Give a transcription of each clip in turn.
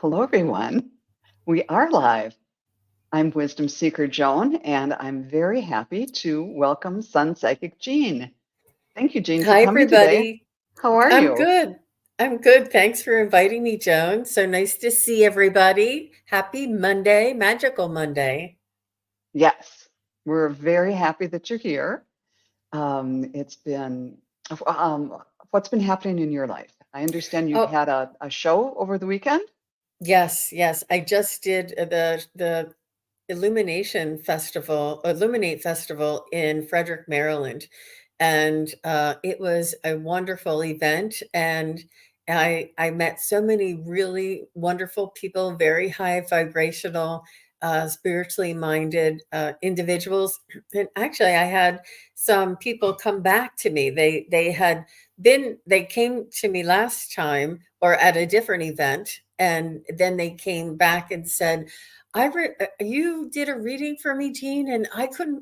Hello, everyone. We are live. I'm Wisdom Seeker Joan, and I'm very happy to welcome Sun Psychic Jean. Thank you, Jean, for Hi, coming today. everybody. How are I'm you? good. I'm good. Thanks for inviting me, Joan. So nice to see everybody. Happy Monday, magical Monday. Yes, we're very happy that you're here. It's been, um, what's been happening in your life? I understand you Oh, had a show over the weekend. yes, yes. I just did the Illuminate Festival in Frederick, Maryland, and it was a wonderful event. And I met so many really wonderful people, very high vibrational, spiritually minded individuals. And actually, I had some people come back to me. They came to me last time or at a different event, and then they came back and said, you did a reading for me, Jean, and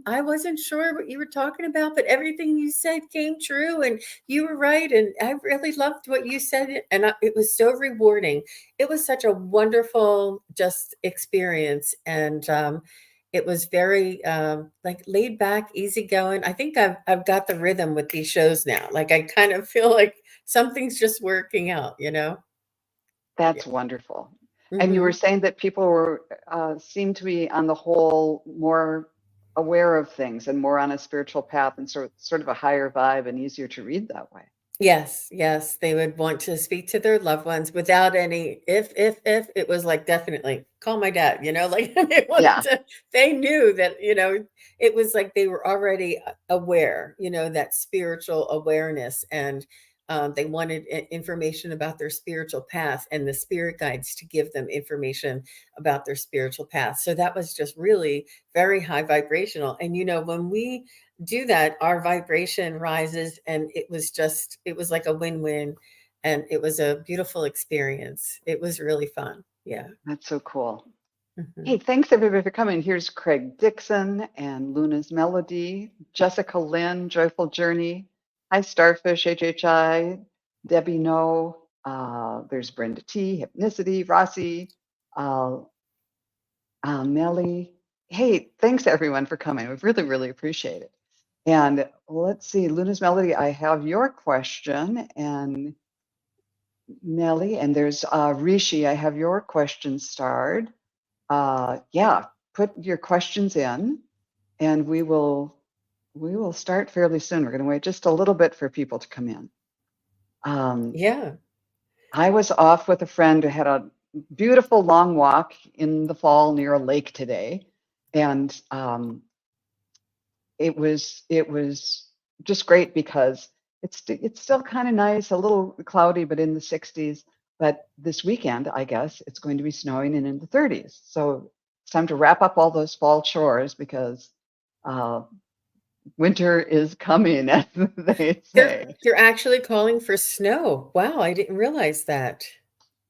I wasn't sure what you were talking about, but everything you said came true, and you were right, and I really loved what you said, and it was so rewarding. It was such a wonderful just experience, and it was very like laid back, easygoing. I think I've got the rhythm with these shows now. Like I kind of feel like something's just working out, you know? Yeah. That's wonderful. And you were Hmm. saying that people were seem to be on the whole more aware of things and more on a spiritual path and sort of a higher vibe and easier to read that way. Yes, yes, they would want to speak to their loved ones without any if. It was like, definitely call my dad, like they wanted Yeah, to, they knew that, it was like they were already aware, that spiritual awareness. And they wanted information about their spiritual path and the spirit guides to give them information about their spiritual path. So that was just really very high vibrational. And, when we do that, our vibration rises, and it was like a win-win, and it was a beautiful experience. It was really fun. Yeah. that's so cool. Hmm. Hey, thanks everybody for coming. Here's Craig Dixon and Luna's Melody, Jessica Lynn, Joyful Journey. Hi, Starfish, HHI, Debbie No. There's Brenda T, Hypnicity, Rossi, uh, Melly. Hey, thanks everyone for coming. We really, really appreciate it. And let's see, Luna's Melody, I have your question, and Nelly, and there's Rishi, I have your question starred. Yeah, put your questions in, and we will start fairly soon. We're going to wait just a little bit for people to come in. Um, Yeah. I was off with a friend who had a beautiful long walk in the fall near a lake today, and it was just great because it's still kind of nice, a little cloudy, but in the 60s. But this weekend, I guess it's going to be snowing and in the 30s. So it's time to wrap up all those fall chores because uh, winter is coming, as they They're say. they're actually calling for snow. Wow, I didn't realize that.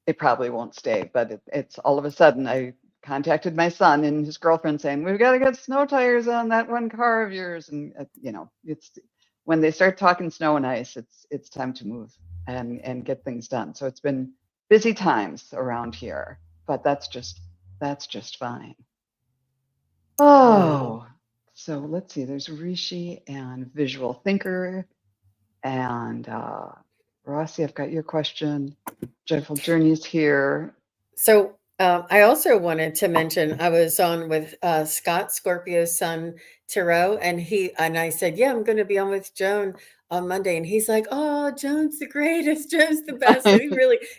It probably won't stay, but it's all of a sudden I contacted my son and his girlfriend saying, "We've got to get snow tires on that one car of yours." And it's when they start talking snow and ice, it's time to move and get things done. So it's been busy times around here, but that's just fine. Wow. Oh, so let's see. There's Rishi and Visual Thinker and Rossi. I've got your question. Joyful Journeys here. So I also wanted to mention I was on with Scott, Scorpio's son, Tarot, and I said, "Yeah, I'm going to be on with Joan on Monday," and he's like, "Oh, Joan's the greatest, Joan's the best." So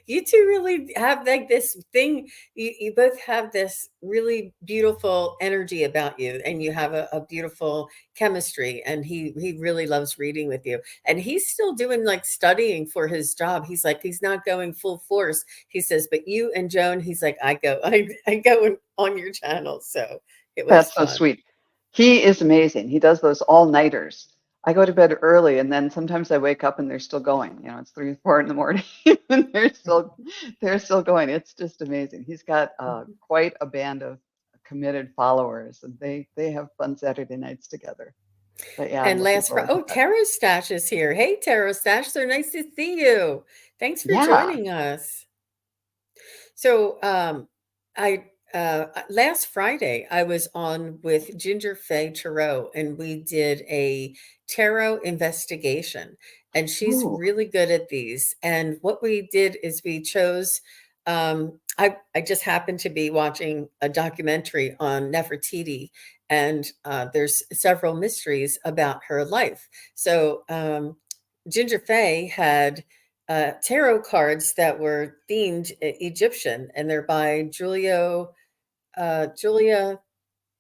you two really have like this thing. You both have this really beautiful energy about you, and you have a beautiful chemistry. And he really loves reading with you, and he's still doing like studying for his job. He's like he's not going full force, he says, but you and Joan, he's like, I go on your channel. So it was That's so fun. sweet. He is amazing. He does those all-nighters. I go to bed early and then sometimes I wake up and they're still going. It's 3 or 4 in the morning and they're still going. It's just amazing. He's got quite a band of committed followers and they have fun Saturday nights together. But yeah, I'm And looking last Friday, forward to oh, that. Tarot Stash is here. Hey, Tarot Stash, so nice to see you. Thanks for Yeah. joining us. So, I last Friday I was on with Ginger Fay Tarot, and we did a tarot investigation, and she's Ooh, really good at these. And what we did is we chose. I just happened to be watching a documentary on Nefertiti, and there's several mysteries about her life. So Ginger Fay had tarot cards that were themed Egyptian, and they're by Julia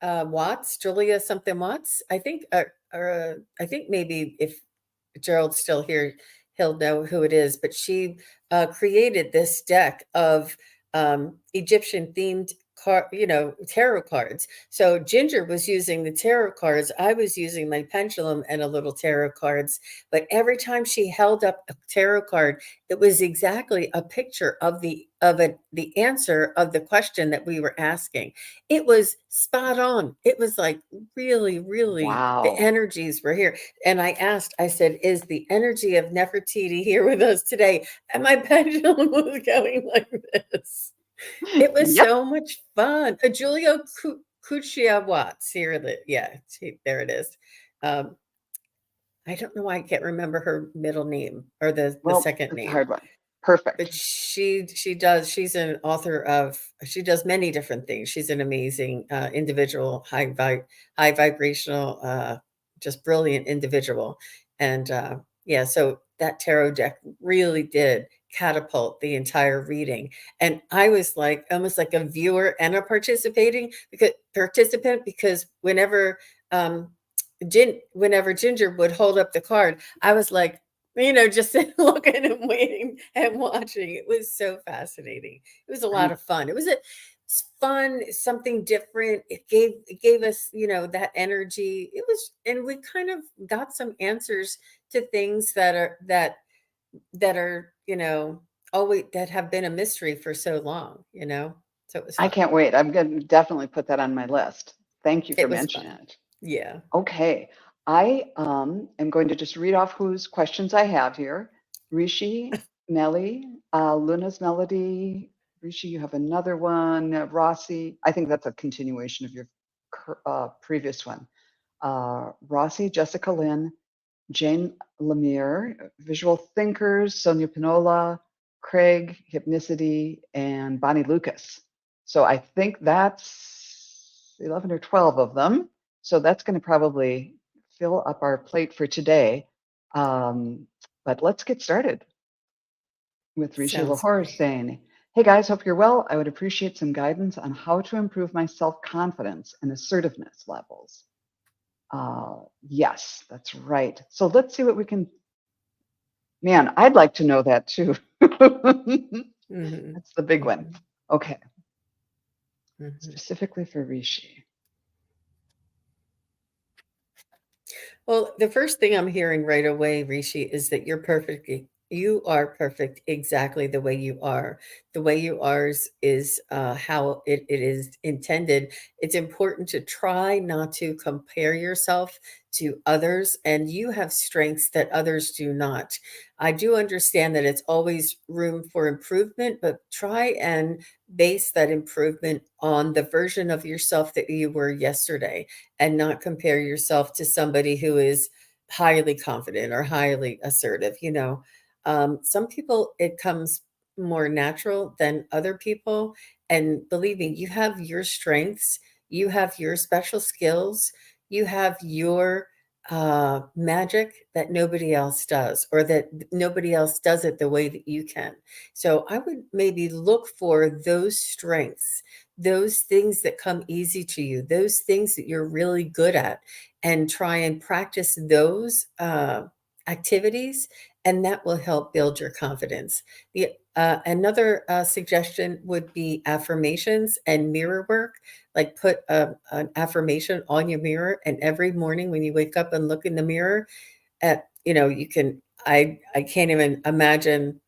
Watts, Julia something Watts, I think. I think maybe if Gerald's still here, he'll know who it is. But she created this deck of Egyptian themed tarot cards. So Ginger was using the tarot cards. I was using my pendulum and a little tarot cards. But every time she held up a tarot card, it was exactly a picture of the answer of the question that we were asking. It was spot on. It was like really, really, the wow. energies were here. And I asked, I said, is the energy of Nefertiti here with us today? And my pendulum was going like this. It was Yep. so much fun. Julio Cuccia Watts here. Yeah, there it is. Um, I don't know why I can't remember her middle name or the Well, second it's a name. hard one. Perfect. But she's an author of, she does many different things. She's an amazing individual, high vibrational, just brilliant individual. And yeah, so that tarot deck really did catapult the entire reading. And I was like almost like a viewer and a participating because participant, because um whenever Ginger would hold up the card, I was like, just looking and waiting and watching. It was so fascinating. It was a lot I of fun. It's fun, something different. It gave us, that energy. It was, and we kind of got some answers to things that are, always that have been a mystery for so long. So it was I fun. can't wait. I'm going to definitely put that on my list. Thank you for It was mentioning fun. it. Yeah. Okay. I am going to just read off whose questions I have here. Rishi, Nelly, Luna's Melody. Rishi, you have another one. Rossi, I think that's a continuation of your previous one. Rossi, Jessica Lynn, Jane Lemire, Visual Thinkers, Sonia Pinola, Craig, Hypnicity, and Bonnie Lucas. So I think that's 11 or 12 of them. So that's going to probably fill up our plate for today. But let's get started with Rishi Sounds Lahore great. saying, "Hey guys, hope you're well. I would appreciate some guidance on how to improve my self confidence and assertiveness levels." Yes, that's right. So let's see what we can. Man, I'd like to know that too. Hmm. That's the big one. Hmm. Okay, Hmm. specifically for Rishi. Well, the first thing I'm hearing right away, Rishi, is that you're perfect. You are perfect exactly the way you are. The way you are is how it is intended. It's important to try not to compare yourself to others, and you have strengths that others do not. I do understand that it's always room for improvement, but try and base that improvement on the version of yourself that you were yesterday and not compare yourself to somebody who is highly confident or highly assertive. Some people, it comes more natural than other people. And believe me, you have your strengths, you have your special skills, you have your magic that nobody else does, or that nobody else does it the way that you can. So I would maybe look for those strengths, those things that come easy to you, those things that you're really good at, and try and practice those activities, and that will help build your confidence. Another suggestion would be affirmations and mirror work. Like put an affirmation on your mirror, and every morning when you wake up and look in the mirror, you can, I can't even imagine,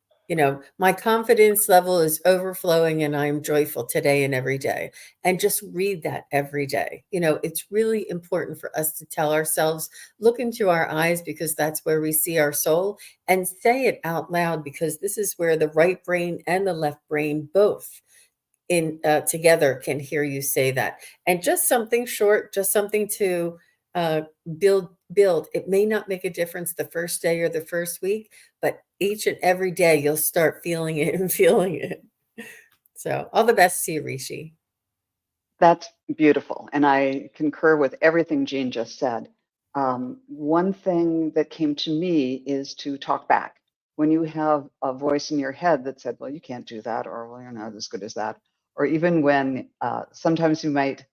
my confidence level is overflowing and I'm joyful today and every day. And just read that every day. It's really important for us to tell ourselves, look into our eyes, because that's where we see our soul, and say it out loud, because this is where the right brain and the left brain both in together can hear you say that. And just something short, just something to uh, build. It may not make a difference the first day or the first week, but each and every day you'll start feeling it and feeling it. So all the best to you, Rishi. That's beautiful. And I concur with everything Jean just said. One thing that came to me is to talk back. When you have a voice in your head that said, well, you can't do that, or well, you're not as good as that, or even when sometimes you might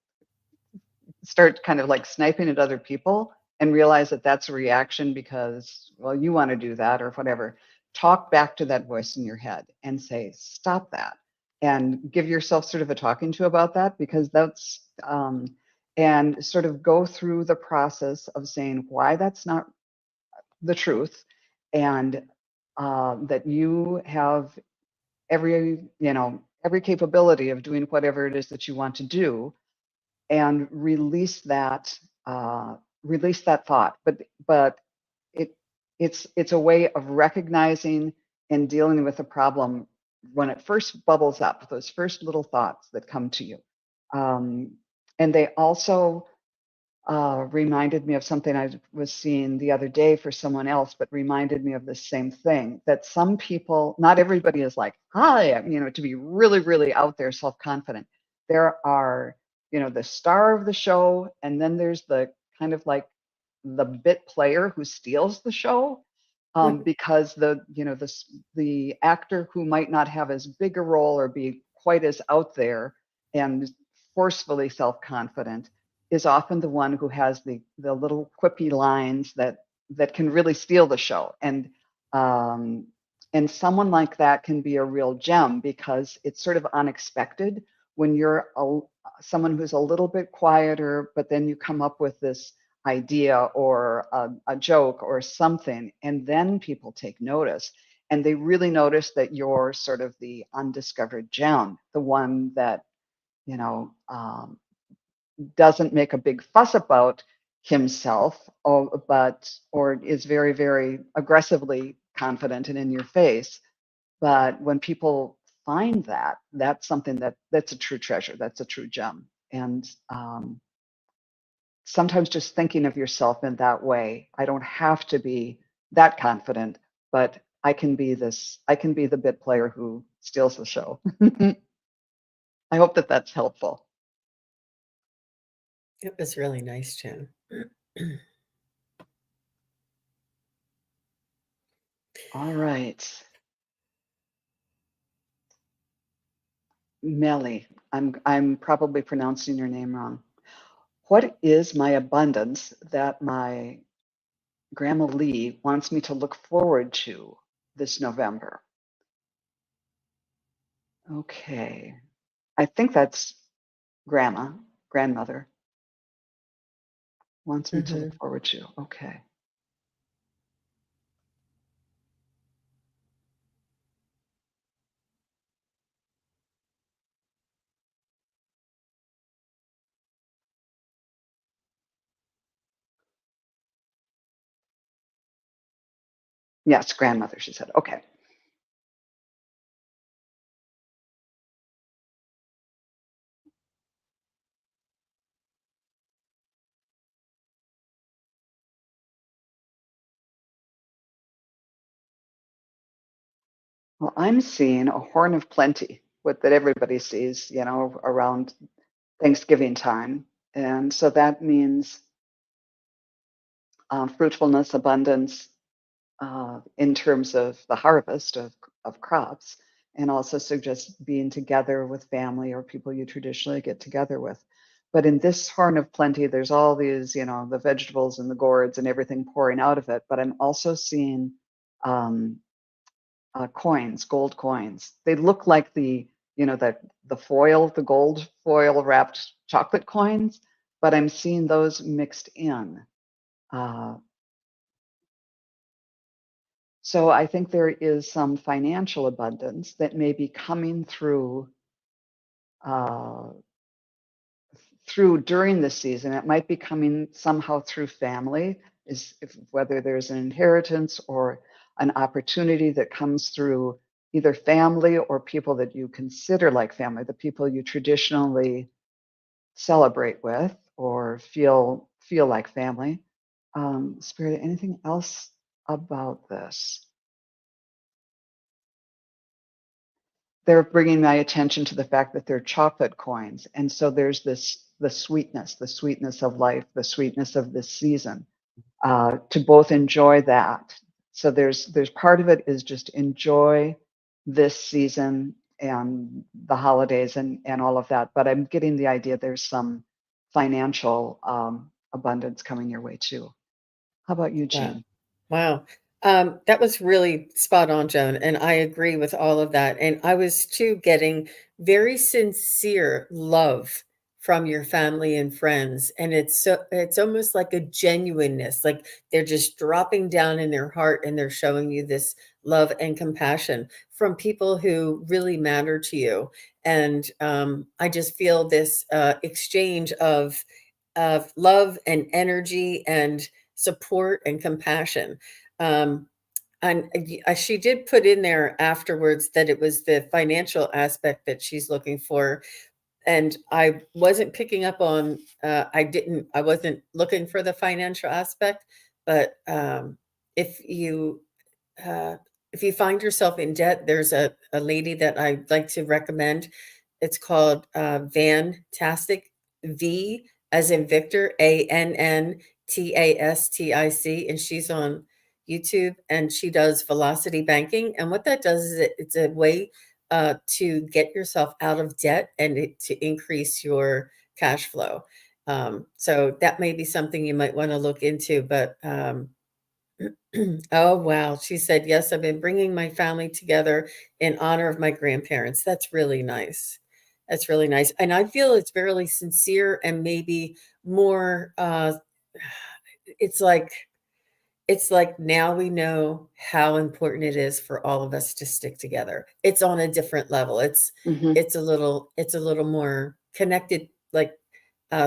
start kind of like sniping at other people and realize that that's a reaction because, well, you want to do that or whatever. Talk back to that voice in your head and say, stop that. And give yourself sort of a talking to about that because and sort of go through the process of saying why that's not the truth and that you have every capability of doing whatever it is that you want to do and release that thought. But it it's a way of recognizing and dealing with a problem when it first bubbles up, those first little thoughts that come to you. Um, and they also reminded me of something I was seeing the other day for someone else, but reminded me of the same thing that some people, not everybody is like, hi, to be really, really out there self confident. There are, the star of the show, and then there's the kind of like the bit player who steals the show because the actor who might not have as big a role or be quite as out there and forcefully self-confident is often the one who has the little quippy lines that can really steal the show. Um, and someone like that can be a real gem because it's sort of unexpected when you're someone who's a little bit quieter, but then you come up with this idea or a joke or something, and then people take notice. And they really notice that you're sort of the undiscovered gem, the one that, you know, um, doesn't make a big fuss about himself, or is very, very aggressively confident and in your face. But when people find that, that's something that's a true treasure. That's a true gem. And sometimes just thinking of yourself in that way, I don't have to be that confident, but I can be the bit player who steals the show. I hope that that's helpful. It was really nice, Joan. All right. Melly, I'm probably pronouncing your name wrong. What is my abundance that my Grandma Lee wants me to look forward to this November? Okay. I think that's grandmother wants me to look Hmm. forward to. Okay. Yes, grandmother, she said. Okay. Well, I'm seeing a horn of plenty, what that everybody sees, around Thanksgiving time. And so that means fruitfulness, abundance in terms of the harvest of crops, and also suggests being together with family or people you traditionally get together with. But in this horn of plenty, there's all these, the vegetables and the gourds and everything pouring out of it. But I'm also seeing um, coins, gold coins. They look like the gold foil wrapped chocolate coins, but I'm seeing those mixed in. Uh, so I think there is some financial abundance that may be coming uh, through during the season. It might be coming somehow through family, whether there's an inheritance or an opportunity that comes through either family or people that you consider like family, the people you traditionally celebrate with or feel like family. Spirit, anything else about this? They're bringing my attention to the fact that they're chocolate coins, and so there's the sweetness of life, the sweetness of this season, to both enjoy that. So there's part of it is just enjoy this season and the holidays and all of that. But I'm getting the idea there's some financial abundance coming your way too. How about you, Wow. Jean? Wow. That was really spot on, Joan, and I agree with all of that. And I was too getting very sincere love from your family and friends. And it's almost like a genuineness, like they're just dropping down in their heart and they're showing you this love and compassion from people who really matter to you. And I just feel this exchange of love and energy and support and compassion. Um, and she did put in there afterwards that it was the financial aspect that she's looking for. And I wasn't picking up on, I wasn't looking for the financial aspect, but if you, uh, if you find yourself in debt, there's a lady that I like to recommend. It's called Vantastic, V as in Victor, Anntastic, and she's on YouTube and she does velocity banking. And what that does is it's a way to get yourself out of debt and to increase your cash flow. So that may be something you might want to look into, but oh, wow. She said, "Yes, I've been bringing my family together in honor of my grandparents." That's really nice. That's really nice. And I feel it's fairly sincere and maybe more it's like it's like now we know how important it is for all of us to stick together. It's on a different level. Hmm. It's a little more connected, like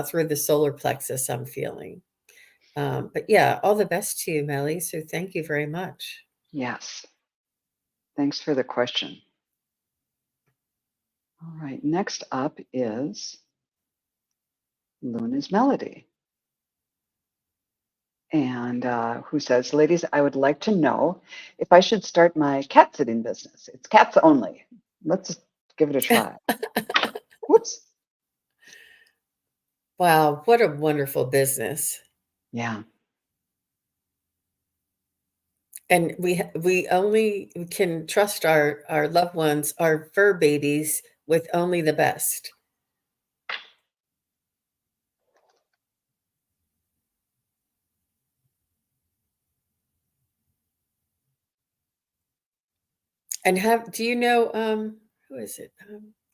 through the solar plexus, I'm feeling. But yeah, all the best to you, Melly. So thank you very much. Yes. Thanks for the question. All right. Next up is Luna's Melody. And who says, ladies, I would like to know if I should start my cat sitting business. It's cats only. Let's give it a try. Whoops. Wow, what a wonderful business. Yeah. And we only can trust our loved ones, our fur babies, with only the best. And have do you know who is it?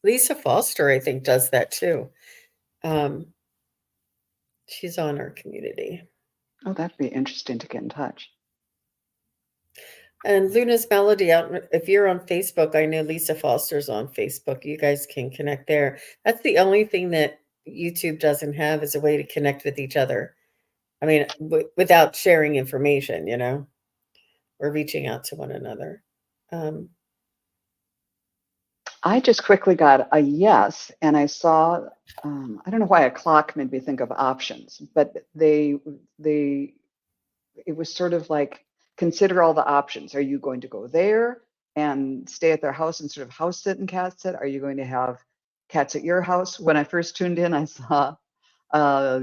Lisa Foster, I think, does that too. Um, she's on our community. Oh, that'd be interesting to get in touch. And Luna's Melody, if you're on Facebook, I know Lisa Foster's on Facebook. You guys can connect there. That's the only thing that YouTube doesn't have is a way to connect with each other. I mean, without sharing information, or reaching out to one another. Um, I just quickly got a yes, and I saw, I don't know why a clock made me think of options, but it was sort of like, consider all the options. Are you going to go there and stay at their house and sort of house sit and cat sit? Are you going to have cats at your house? When I first tuned in, I saw uh,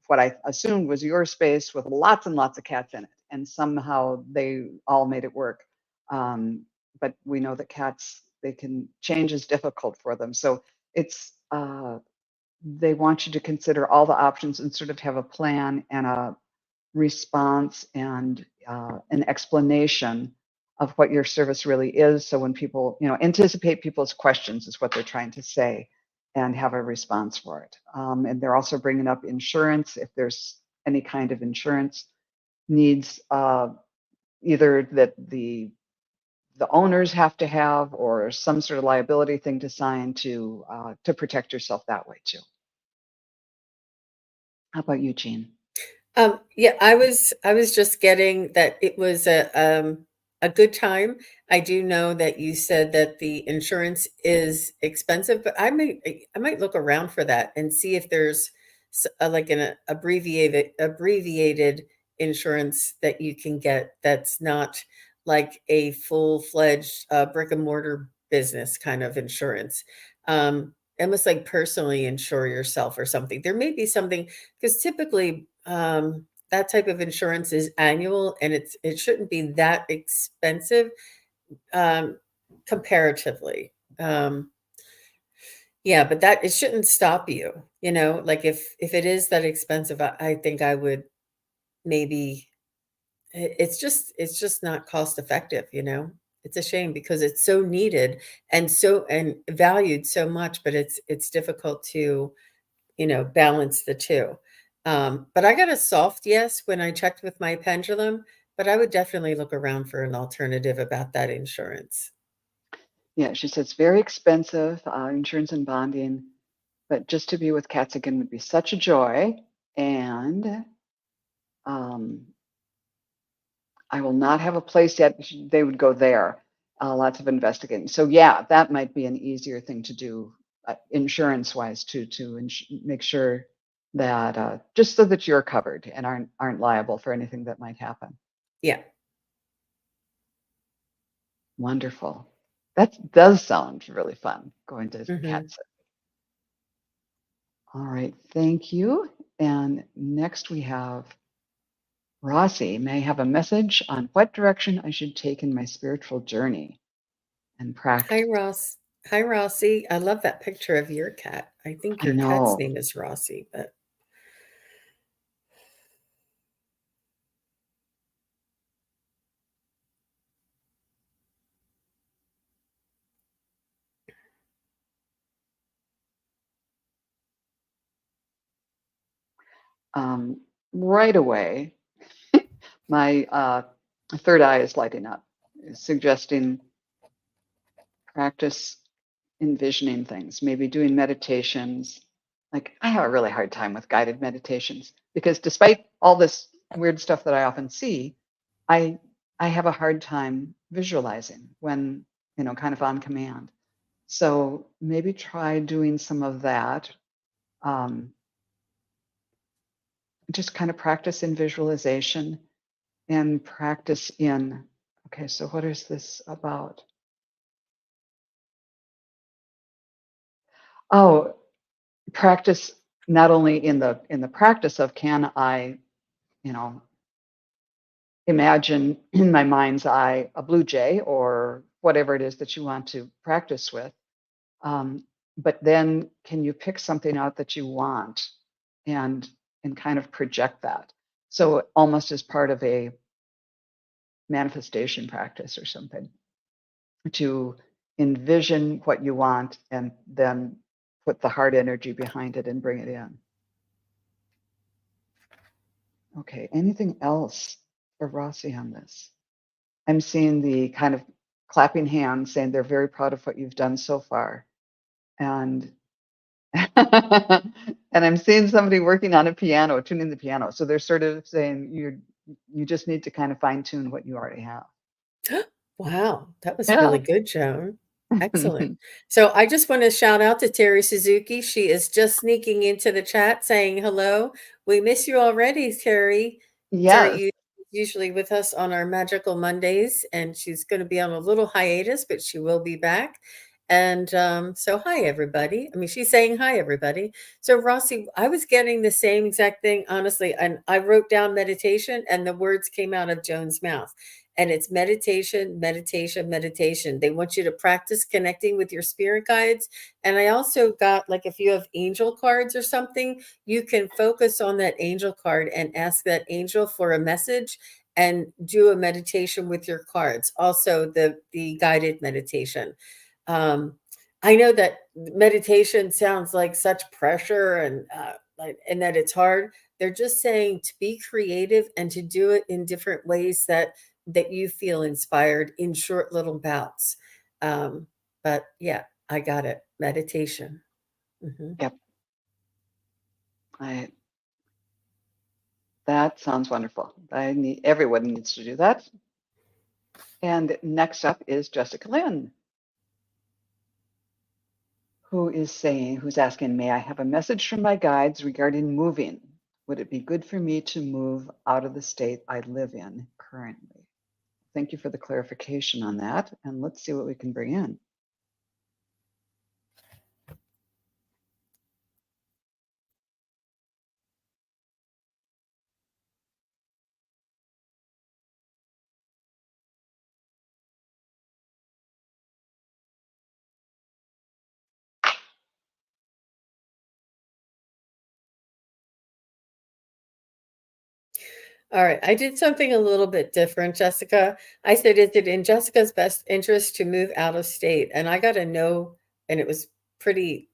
what I assumed was your space with lots and lots of cats in it, and somehow they all made it work. Um, but we know that cats, they can change is difficult for them, so it's they want you to consider all the options and sort of have a plan and a response and an explanation of what your service really is. So when people, anticipate people's questions is what they're trying to say and have a response for it. And they're also bringing up insurance if there's any kind of insurance needs, either that the owners have to have or some sort of liability thing to sign to protect yourself that way too. How about you, Jean? yeah, I was just getting that it was a a good time. I do know that you said that the insurance is expensive, but I might look around for that and see if there's like an abbreviated insurance that you can get that's not like a full-fledged brick and mortar business kind of insurance. Almost like personally insure yourself or something. There may be something because typically that type of insurance is annual and it shouldn't be that expensive um, comparatively. Yeah, but that it shouldn't stop you. Like if it is that expensive, I think I would maybe. It's just not cost effective. It's a shame because it's so needed and valued so much, but it's difficult to balance the two. But I got a soft yes when I checked with my pendulum, but I would definitely look around for an alternative about that insurance. Yeah, she says very expensive, insurance and bonding, but just to be with cats again would be such a joy. And um, I will not have a place yet. They would go there. Lots of investigating. So yeah, that might be an easier thing to do, insurance-wise, to make sure that just so that you're covered and aren't liable for anything that might happen. Yeah. Wonderful. That does sound really fun, going to cat Hmm. sit. All right, thank you. And next we have Rossi. May I have a message on what direction I should take in my spiritual journey and Hi, practice? Ross. Hi, Rossi. I love that picture of your cat. I think I your cat's know. name is Rossi, but Um, right away, my third eye is lighting up, suggesting practice envisioning things, maybe doing meditations. Like I have a really hard time with guided meditations because despite all this weird stuff that I often see, I I have a hard time visualizing when, kind of on command. So maybe try doing some of that. Um, just kind of practice in visualization and practice in, okay, so what is this about? Oh, practice not only in the practice of can I, you know, imagine in my mind's eye a blue jay or whatever it is that you want to practice with. Um, but then can you pick something out that you want and and kind of project that? So almost as part of a manifestation practice or something to envision what you want and then put the heart energy behind it and bring it in. Okay, anything else for Rossi on this? I'm seeing the kind of clapping hands saying they're very proud of what you've done so far. And and I'm seeing somebody working on a piano, tuning the piano. So they're sort of saying you just need to kind of fine tune what you already have. wow, that was Yeah. really good, Joan. Excellent. So I just want to shout out to Terry Suzuki. She is just sneaking into the chat saying hello. We miss you already, Terry. Terry, Yes. you usually with us on our Magical Mondays, and she's going to be on a little hiatus, but she will be back. And so, hi, everybody. I mean, she's saying hi, everybody. So, Rossi, I was getting the same exact thing, honestly. And I wrote down meditation, and the words came out of Joan's mouth. And it's meditation, meditation, meditation. They want you to practice connecting with your spirit guides. And I also got like if you have angel cards or something, you can focus on that angel card and ask that angel for a message and do a meditation with your cards. Also, the guided meditation. Um, I know that meditation sounds like such pressure and that it's hard. They're just saying to be creative and to do it in different ways that you feel inspired in short little bouts. Um, but yeah, I got it. Meditation. Hmm. Yep. I That sounds wonderful. Everyone needs to do that. And next up is Jessica Lynn, who's asking, may I have a message from my guides regarding moving? Would it be good for me to move out of the state I live in currently? Thank you for the clarification on that. And let's see what we can bring in. All right, I did something a little bit different, Jessica. I said, is it in Jessica's best interest to move out of state? And I got a no, and it was pretty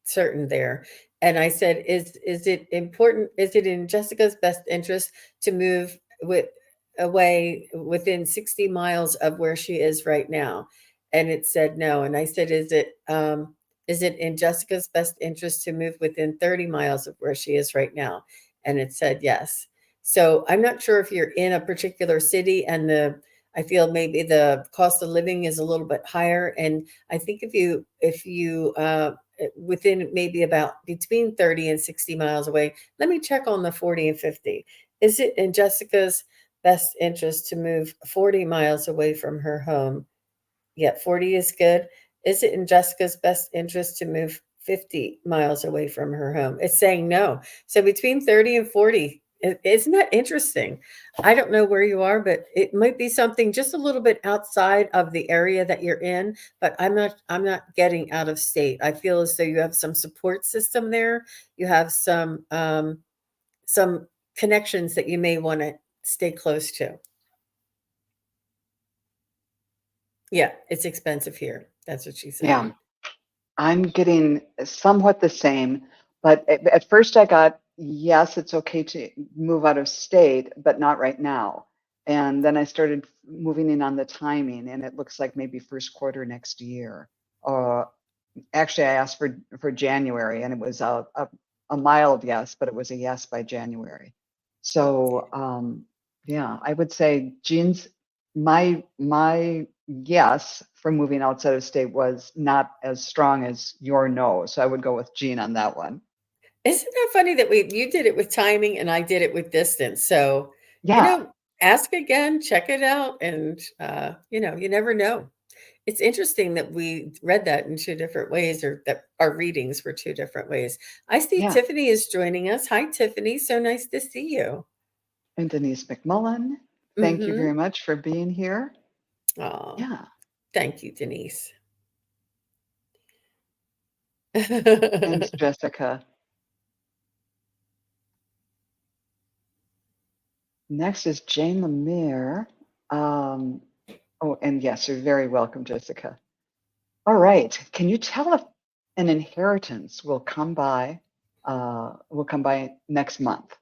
certain there. And I said, is it important? Is it in Jessica's best interest to move with away within 60 miles of where she is right now? And it said no. And I said, is it in Jessica's best interest to move within 30 miles of where she is right now? And it said yes. So I'm not sure if you're in a particular city and I feel maybe the cost of living is a little bit higher. And I think if you within maybe about between 30 and 60 miles away, let me check on the 40 and 50. Is it in Jessica's best interest to move 40 miles away from her home? Yeah, 40 is good. Is it in Jessica's best interest to move 50 miles away from her home? It's saying no. So between 30 and 40, isn't that interesting? I don't know where you are, but it might be something just a little bit outside of the area that you're in, but I'm not getting out of state. I feel as though you have some support system there. You have some connections that you may want to stay close to. Yeah, it's expensive here. That's what she's Yeah, saying. I'm getting somewhat the same, but at first I got, yes, it's okay to move out of state, but not right now. And then I started moving in on the timing, and it looks like maybe first quarter next year. Uh, Actually, I asked for January, and it was a mild yes, but it was a yes by January. So yeah, I would say Jean's my yes for moving outside of state was not as strong as your no. So I would go with Jean on that one. Isn't that funny that you did it with timing and I did it with distance? So, you Yeah, know, ask again, check it out, and you never know. It's interesting that we read that in two different ways, or that our readings were two different ways. I see yeah. Tiffany is joining us. Hi, Tiffany. So nice to see you. And Denise McMullen, thank you Mm-hmm. very much for being here. Oh, Yeah. thank you, Denise. And Jessica. Next is Jane Lemire. Um, oh, and yes, you're very welcome, Jessica. All right. Can you tell if an inheritance will come by next month?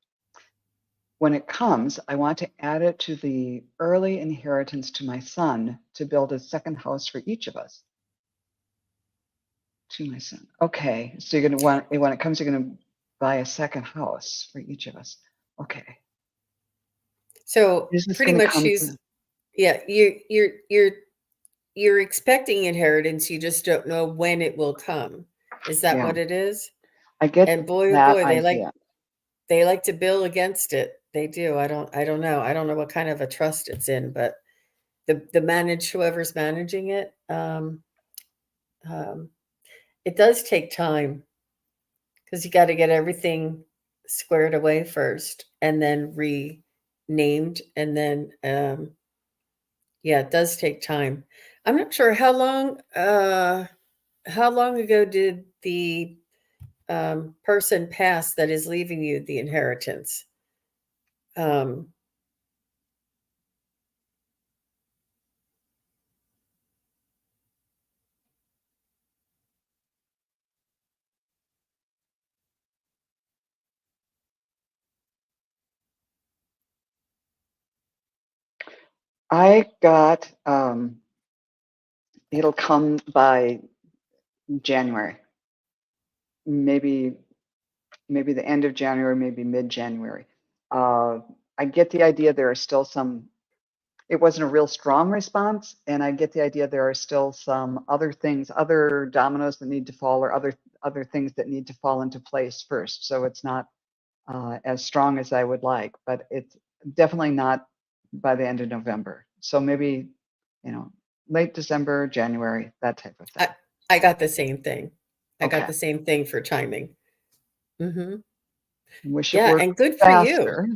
When it comes, I want to add it to the early inheritance to my son to build a second house for each of us. To my son. Okay. So you're gonna want when it comes, you're gonna buy a second house for each of us. Okay. So Is this pretty gonna much come she's to yeah, you're expecting inheritance, you just don't know when it will come. Is that yeah. what it is? I get And boy, oh that boy, idea. they like to bill against it. They do. I don't know. I don't know what kind of a trust it's in, but whoever's managing it, um, it does take time because you got to get everything squared away first and then renamed, and then yeah, it does take time. I'm not sure how long ago did the person pass that is leaving you the inheritance? Um, I got it'll come by January. Maybe the end of January, maybe mid-January. I get the idea there are still some it wasn't a real strong response. And I get the idea there are still some other things, other dominoes that need to fall, or other things that need to fall into place first. So it's not as strong as I would like, but it's definitely not by the end of November. So maybe, late December, January, that type of thing. I got the same thing. I got Okay. the same thing for timing. Wish it Yeah, worked and good for you. faster.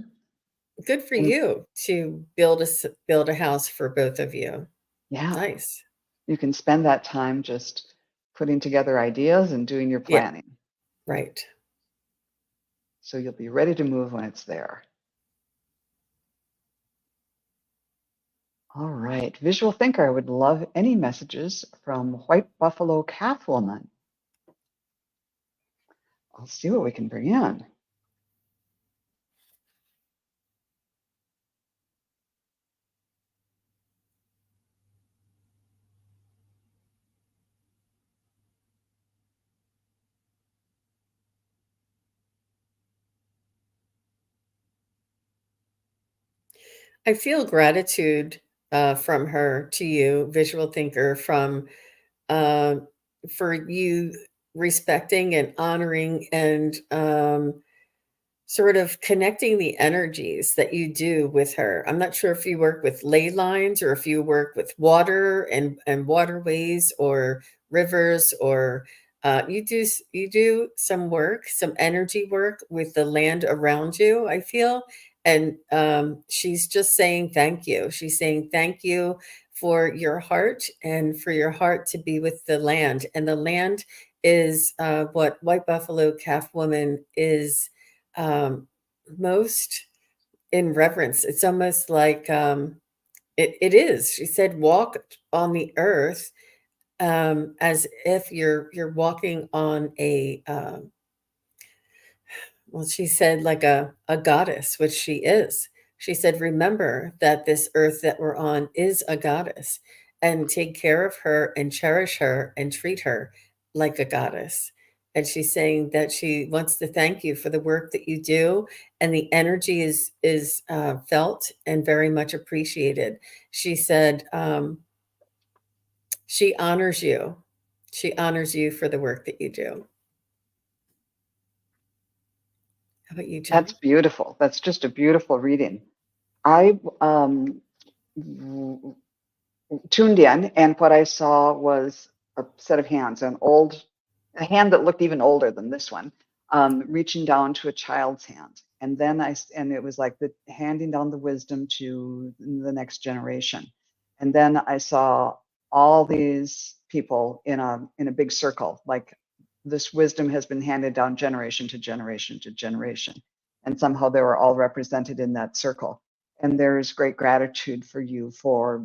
Good for And you to build a house for both of you. yeah, Nice. you can spend that time just putting together ideas and doing your Yeah, planning. right. So you'll be ready to move when it's there. All right. Visual thinker, I would love any messages from White Buffalo Calf Woman. I'll see what we can bring in. I feel gratitude from her to you, visual thinker, uh, for you respecting and honoring and sort of connecting the energies that you do with her. I'm not sure if you work with ley lines or if you work with water and waterways or rivers, or you do some work, some energy work with the land around you, I feel. And she's just saying thank you. She's saying thank you for your heart and for your heart to be with the land. And the land is what White Buffalo Calf Woman is most in reverence. It's almost like it is. She said, "Walk on the earth as if you're walking on a." Well, she said like a goddess, which she is. She said, "Remember that this earth that we're on is a goddess, and take care of her and cherish her and treat her like a goddess." And she's saying that she wants to thank you for the work that you do, and the energy is felt and very much appreciated. She said she honors you. She honors you for the work that you do. How about you, That's Joan? beautiful. That's just a beautiful reading. I tuned in, and what I saw was a set of hands, a hand that looked even older than this one, reaching down to a child's hand, and then and it was like the handing down the wisdom to the next generation, and then I saw all these people in a big circle, like this wisdom has been handed down generation to generation to generation, and somehow they were all represented in that circle. And there's great gratitude for you for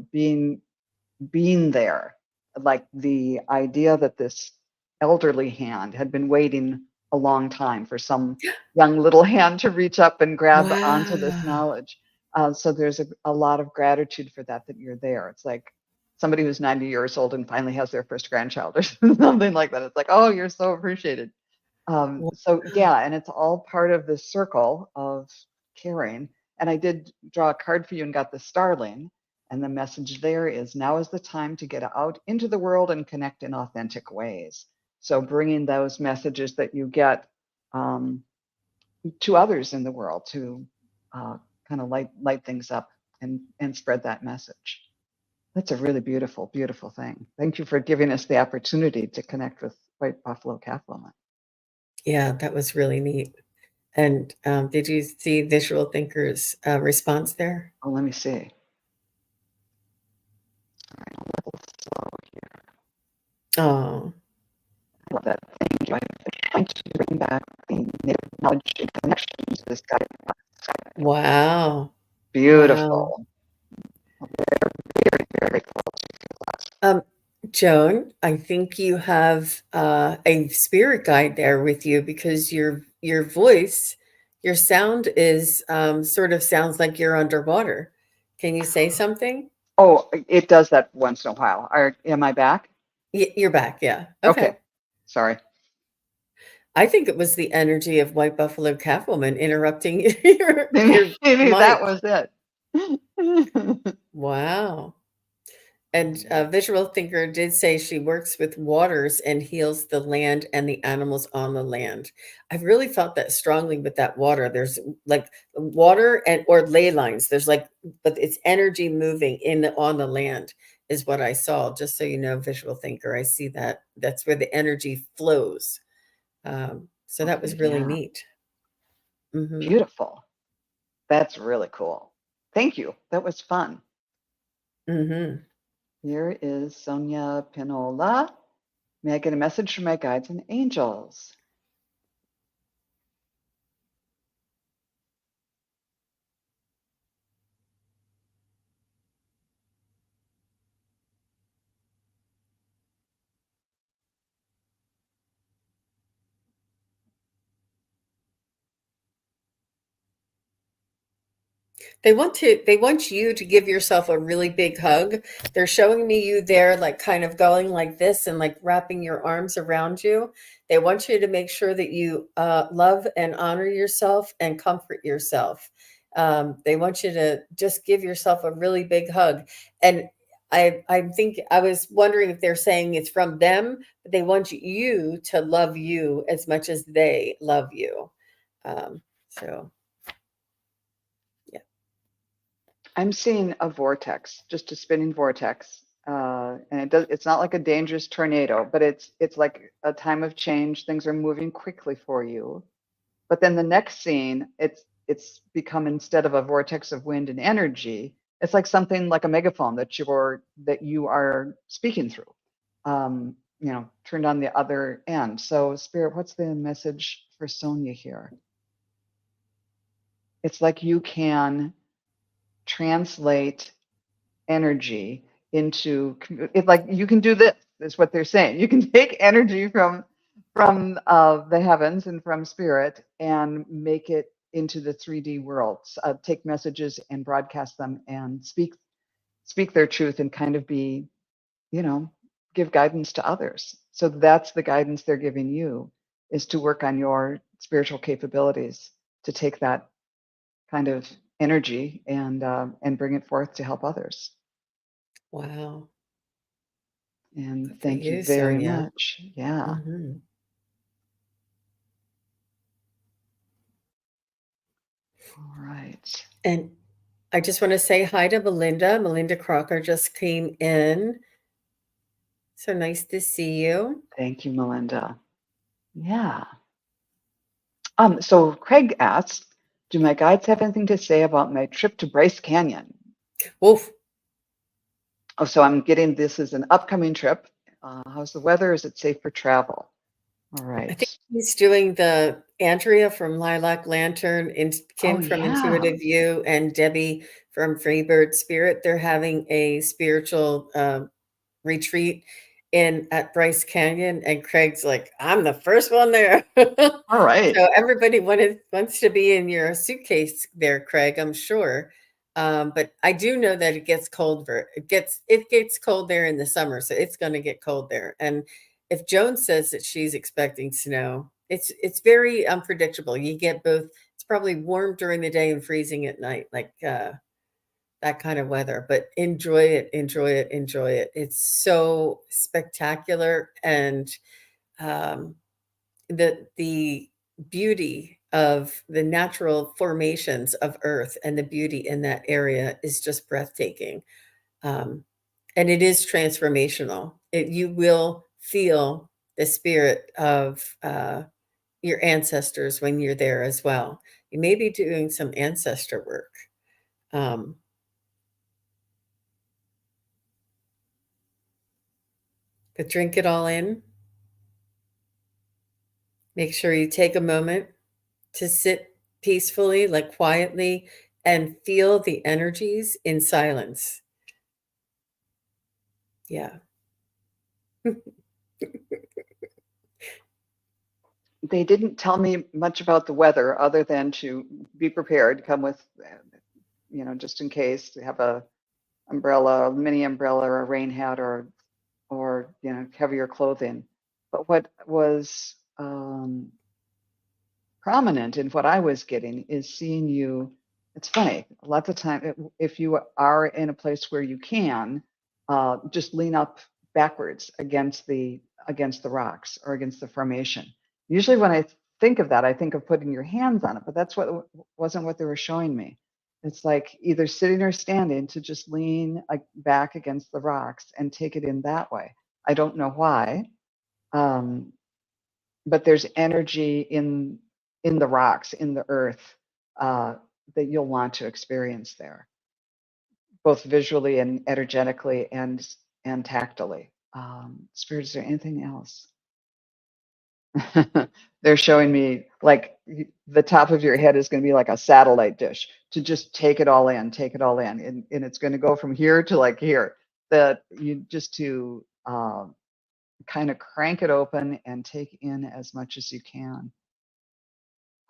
being there. Like the idea that this elderly hand had been waiting a long time for some young little hand to reach up and grab onto this Wow. knowledge. So there's a lot of gratitude for that you're there. It's like somebody who's 90 years old and finally has their first grandchild or something like that. It's like, oh, you're so appreciated. So Wow. yeah, and it's all part of this circle of caring. And I did draw a card for you and got the starling. And the message there is now is the time to get out into the world and connect in authentic ways. So bringing those messages that you get um, to others in the world to kind of light things up and spread that message. That's a really beautiful, beautiful thing. Thank you for giving us the opportunity to connect with White Buffalo Calf Woman. Yeah, that was really neat. And did you see Visual Thinker's response there? Oh, let me see. Slow here. Oh, I love that. Thank you. I'm trying to bring back the native knowledge and connections. This guy. wow. Wow. Beautiful. Very, very close. Um, Joan, I think you have a spirit guide there with you because your voice, your sound is sort of sounds like you're underwater. Can you say something? Oh, it does that once in a while. Am I back? You're back. Yeah. Okay. Okay. Sorry. I think it was the energy of White Buffalo Catwoman interrupting your Maybe mic. that was it. Wow. And Visual Thinker did say she works with waters and heals the land and the animals on the land. I really felt that strongly with that water. There's like water and or ley lines. There's like, but it's energy moving in the on the land is what I saw. Just so you know, Visual Thinker, I see that. That's where the energy flows. So that was Okay, really yeah, neat. Hmm. beautiful. That's really cool. Thank you. That was fun. Hmm. Here is Sonia Pinola. May I get a message from my guides and angels? They want you to give yourself a really big hug. They're showing me you there like kind of going like this and like wrapping your arms around you. They want you to make sure that you love and honor yourself and comfort yourself. They want you to just give yourself a really big hug. And I think I was wondering if they're saying it's from them, but they want you to love you as much as they love you. So yeah. I'm seeing a vortex, just a spinning vortex. And it's not like a dangerous tornado, but it's like a time of change. Things are moving quickly for you. But then the next scene, it's become, instead of a vortex of wind and energy, it's like something like a megaphone that you are speaking through. Turned on the other end. So Spirit, what's the message for Sonia here? It's like you can translate energy into it, like you can do this is what they're saying. You can take energy from the heavens and from spirit and make it into the 3D world. Take messages and broadcast them and speak their truth and kind of be, you know, give guidance to others. So that's the guidance they're giving you, is to work on your spiritual capabilities, to take that kind of energy and bring it forth to help others. Wow. And Good for thank you you, very Sonia. much. Yeah. Mhm. All right. And I just want to say hi to Melinda. Melinda Crocker just came in. So nice to see you. Thank you, Melinda. Yeah. So Craig asked, do my guides have anything to say about my trip to Bryce Canyon? Wolf. Oh, so I'm getting this as an upcoming trip. How's the weather? Is it safe for travel? All I think right. he's doing the Andrea from Lilac Lantern, and Oh, Kim from yeah. Intuitive View, and Debbie from Freebird Spirit. They're having a spiritual retreat in at Bryce Canyon, and Craig's like, I'm the first one there. All right. So everybody wants to be in your suitcase there, Craig, I'm sure. But I do know that it gets cold it gets cold there in the summer, so it's going to get cold there. And if Joan says that she's expecting snow, it's very unpredictable. You get both. It's probably warm during the day and freezing at night, like that kind of weather. But enjoy it, enjoy it, enjoy it. It's so spectacular, and um, the beauty of the natural formations of Earth and the beauty in that area is just breathtaking. Um, and it is transformational. You will feel the spirit of your ancestors when you're there as well. You may be doing some ancestor work. Um, but drink it all in. Make sure you take a moment to sit peacefully, like quietly, and feel the energies in silence. Yeah. They didn't tell me much about the weather other than to be prepared, come with, just in case, to have a umbrella, a mini umbrella, or a rain hat, or heavier clothing. But what was prominent in what I was getting is seeing you it's funny. A lot of the time, if you are in a place where you can, just lean up backwards against the rocks or against the formation. Usually, when I think of that, I think of putting your hands on it, but that's what wasn't what they were showing me. It's like either sitting or standing to just lean back against the rocks and take it in that way. I don't know why, um, but there's energy in the rocks, in the earth, uh, that you'll want to experience there, both visually and energetically and tactily. Spirit, is there anything else? They're showing me like the top of your head is going to be like a satellite dish to just take it all in, take it all in, and it's going to go from here to like here. That you just to kind of crank it open and take in as much as you can.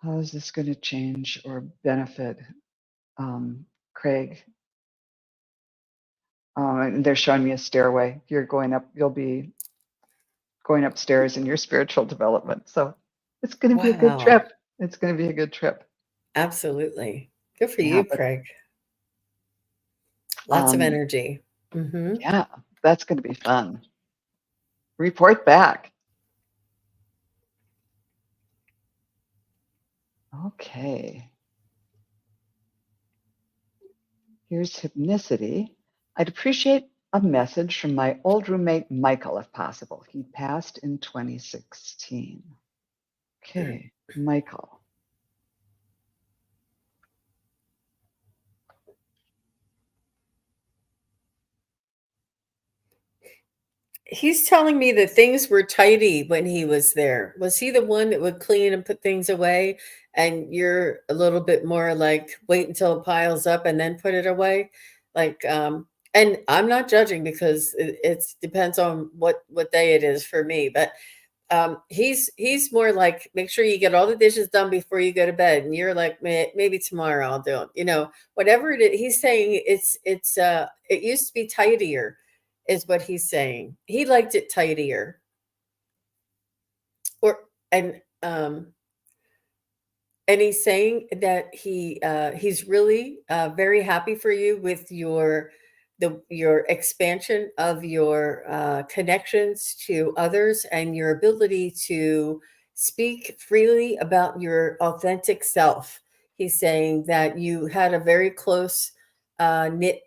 How is this going to change or benefit Craig? And they're showing me a stairway. You're going up, you'll be going upstairs in your spiritual development. So it's going to be a good Wow. trip. It's going to be a good trip. Absolutely. Good for Yeah, you, but Craig. Lots of um, energy. Hmm. yeah, that's going to be fun. Report back. Okay. Here's hypnicity. I'd appreciate a message from my old roommate, Michael, if possible. He passed in 2016. Okay, Michael. He's telling me that things were tidy when he was there. Was he the one that would clean and put things away? And you're a little bit more like wait until it piles up and then put it away? Like, and I'm not judging because it's depends on what day it is for me. But he's more like make sure you get all the dishes done before you go to bed, and you're like maybe tomorrow I'll do it. Whatever it is, he's saying it used to be tidier is what he's saying. He liked it tidier. Or and he's saying that he's really very happy for you with your expansion of your connections to others and your ability to speak freely about your authentic self. He's saying that you had a very close knit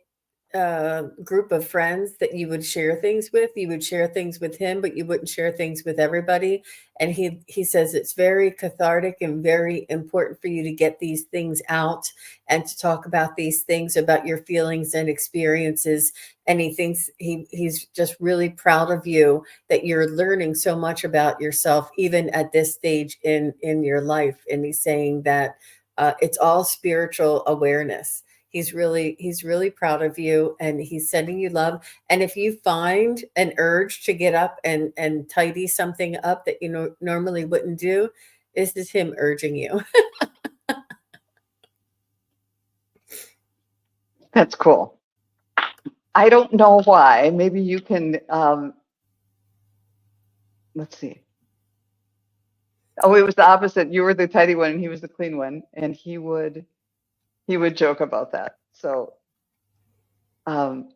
group of friends that you would share things with. You would share things with him, but you wouldn't share things with everybody. And he says it's very cathartic and very important for you to get these things out and to talk about these things, about your feelings and experiences. And he thinks he's just really proud of you that you're learning so much about yourself, even at this stage in your life. And he's saying that it's all spiritual awareness. He's really proud of you, and he's sending you love. And if you find an urge to get up and tidy something up that normally wouldn't do, this is him urging you. That's cool. I don't know why. Maybe you can, let's see. Oh, it was the opposite. You were the tidy one and he was the clean one. And he would joke about that. So, um,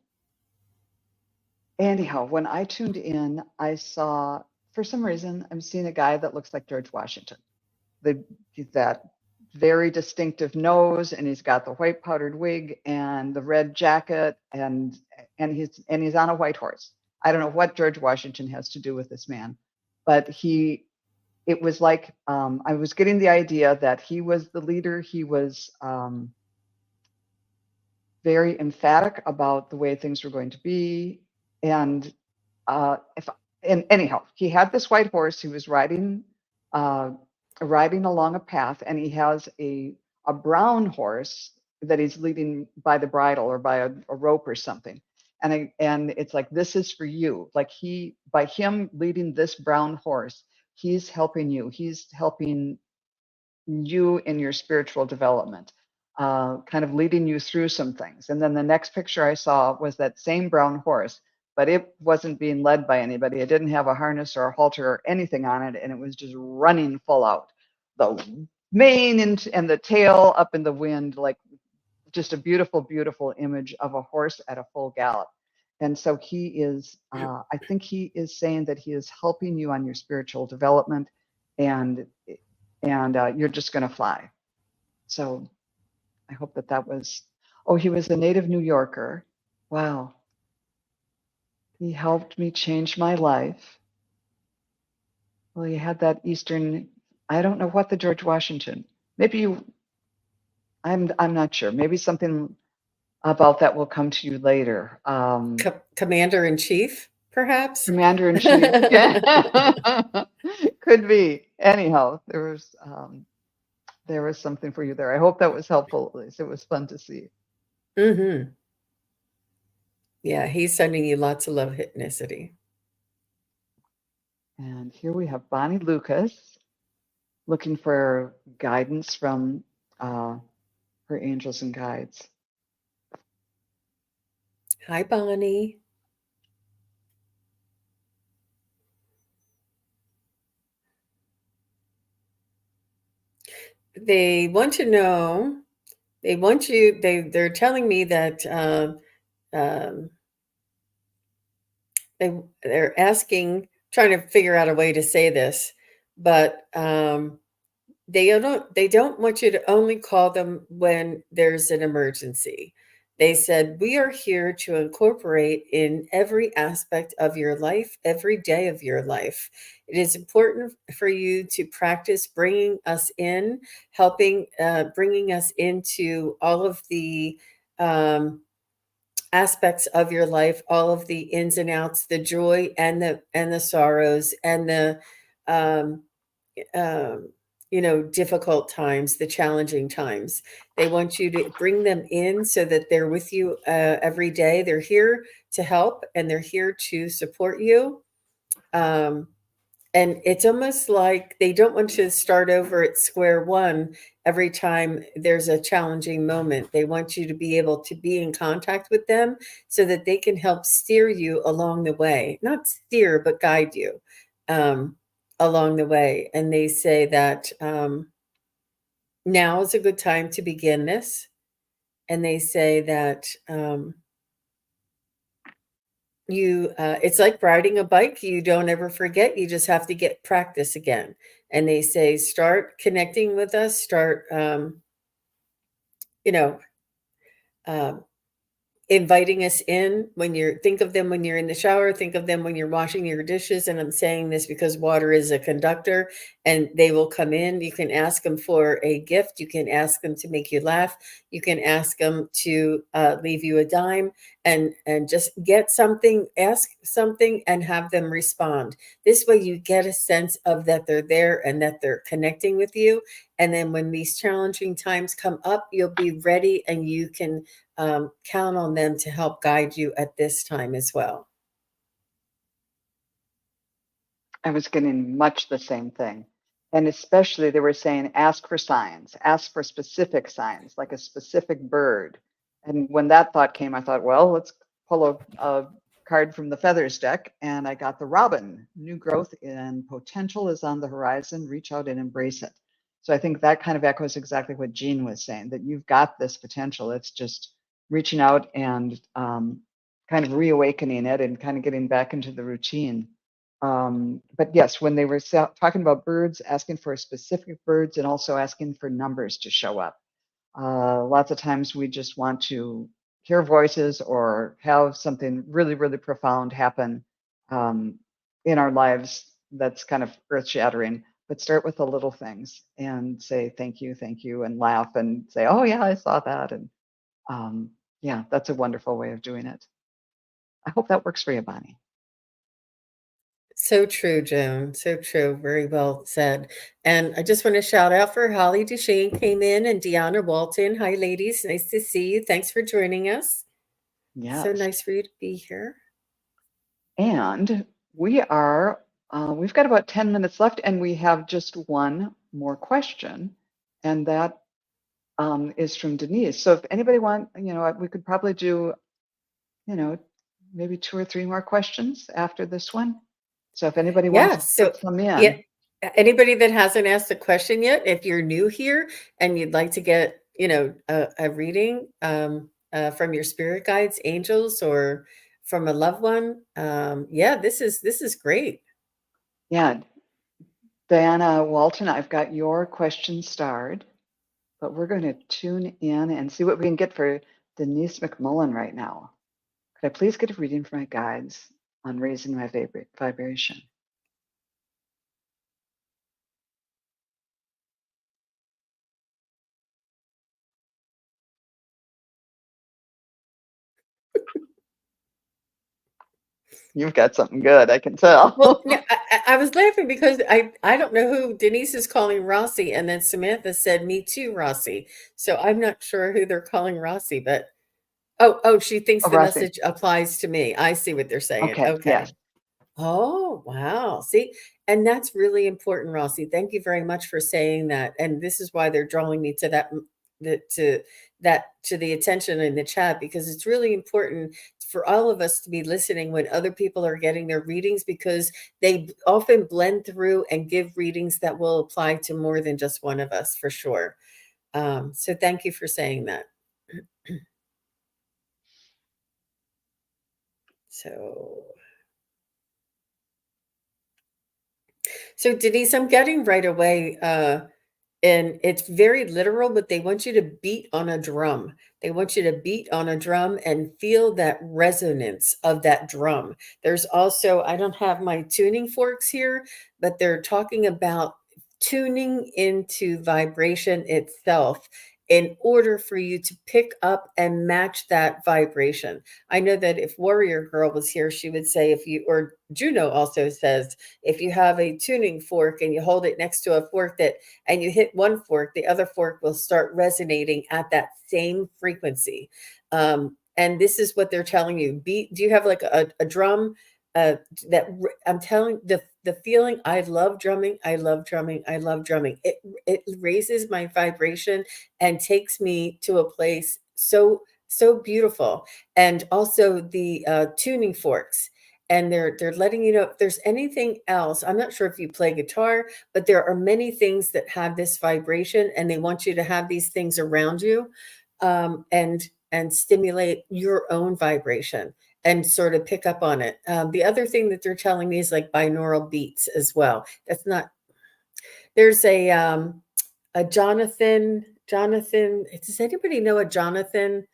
anyhow, when I tuned in, I saw, for some reason, I'm seeing a guy that looks like George Washington. That very distinctive nose, and he's got the white powdered wig and the red jacket, and he's on a white horse. I don't know what George Washington has to do with this man, but it was like I was getting the idea that he was the leader. He was very emphatic about the way things were going to be, and if and anyhow, he had this white horse. He was uh, riding along a path, and he has a brown horse that he's leading by the bridle or by a rope or something. And it's like, this is for you. Like by him leading this brown horse, he's helping you. He's helping you in your spiritual development, kind of leading you through some things. And then the next picture I saw was that same brown horse, but it wasn't being led by anybody. It didn't have a harness or a halter or anything on it, and it was just running full out. The mane and the tail up in the wind, like just a beautiful, beautiful image of a horse at a full gallop. And so he is, I think he is saying that he is helping you on your spiritual development, and you're just going to fly. So I hope that that was. Oh, he was a native New Yorker. Wow. He helped me change my life. Well, he had that Eastern. I don't know what the George Washington. Maybe you. I'm not sure. Maybe something about that will come to you later. Commander in Chief, perhaps. Commander in Chief. Yeah. Could be. Anyhow, there was something for you there. I hope that was helpful. At least it was fun to see. Mm-hmm. Yeah, he's sending you lots of love, hypnicity. And here we have Bonnie Lucas looking for guidance from her angels and guides. Hi, Bonnie. They want to know, they're telling me that they're asking, trying to figure out a way to say this, but they don't want you to only call them when there's an emergency. They said, we are here to incorporate in every aspect of your life, every day of your life. It is important for you to practice bringing us in, bringing us into all of the aspects of your life, all of the ins and outs, the joy and the sorrows and the um, um, difficult times, the challenging times. They want you to bring them in so that they're with you every day. They're here to help and they're here to support you. And it's almost like they don't want to start over at square one every time there's a challenging moment. They want you to be able to be in contact with them so that they can help steer you along the way. Not steer, but guide you along the way. And they say that now is a good time to begin this. And they say that it's like riding a bike. You don't ever forget. You just have to get practice again. And they say, start connecting with us, start, you know, um, inviting us in think of them when you're in the shower, think of them when you're washing your dishes. And I'm saying this because water is a conductor and they will come in. You can ask them for a gift. You can ask them to make you laugh. You can ask them to leave you a dime and just get something, ask something and have them respond. This way you get a sense of that they're there and that they're connecting with you. And then when these challenging times come up, you'll be ready and you can count on them to help guide you at this time as well. I was getting much the same thing. And especially they were saying, ask for signs, ask for specific signs, like a specific bird. And when that thought came, I thought, well, let's pull a card from the feathers deck. And I got the robin. New growth and potential is on the horizon. Reach out and embrace it. So I think that kind of echoes exactly what Jean was saying, that you've got this potential. It's just reaching out and kind of reawakening it and kind of getting back into the routine. But yes, when they were talking about birds, asking for specific birds and also asking for numbers to show up. Lots of times we just want to hear voices or have something really, really profound happen in our lives that's kind of earth shattering. But start with the little things and say thank you, and laugh and say, oh, yeah, I saw that. And yeah, that's a wonderful way of doing it. I hope that works for you, Bonnie. So true, Joan. So true. Very well said. And I just want to shout out for Holly DeShane came in and Deanna Walton. Hi, ladies. Nice to see you. Thanks for joining us. Yes. So nice for you to be here. And we've got about 10 minutes left and we have just one more question. And that is from Denise. So if anybody we could probably do, maybe 2 or 3 more questions after this one. So if anybody wants to put some in. Yeah, anybody that hasn't asked a question yet, if you're new here and you'd like to get a reading from your spirit guides, angels, or from a loved one, yeah, this is great. Yeah, Diana Walton, I've got your question starred, but we're going to tune in and see what we can get for Denise McMullen right now. Could I please get a reading from my guides on raising my vibration? You've got something good, I can tell. Well, no, I was laughing because I don't know who Denise is calling Rossi, and then Samantha said, "Me too, Rossi." So I'm not sure who they're calling Rossi, but oh, she thinks Oh, the Rossi. message applies to me. I see what they're saying. Okay, Okay. yes. Oh, wow. See, and that's really important, Rossi. Thank you very much for saying that. And this is why they're drawing me to to the attention in the chat, because it's really important for all of us to be listening when other people are getting their readings, because they often blend through and give readings that will apply to more than just one of us, for sure. So thank you for saying that. So Denise, I'm getting right away, and it's very literal, but they want you to beat on a drum. They want you to beat on a drum and feel that resonance of that drum. There's also, I don't have my tuning forks here, but they're talking about tuning into vibration itself in order for you to pick up and match that vibration. I know that if Warrior Girl was here, she would say, if you, or Juno also says, if you have a tuning fork and you hold it next to a fork that, and you hit one fork, the other fork will start resonating at that same frequency. And this is what they're telling you. Do you have like a drum? I'm telling the feeling. I love drumming. I love drumming. I love drumming. It raises my vibration and takes me to a place so beautiful. And also the tuning forks, and they're letting you know if there's anything else. I'm not sure if you play guitar, but there are many things that have this vibration, and they want you to have these things around you, and stimulate your own vibration and sort of pick up on it. The other thing that they're telling me is like binaural beats as well. That's not. There's a Jonathan. Does anybody know a Jonathan?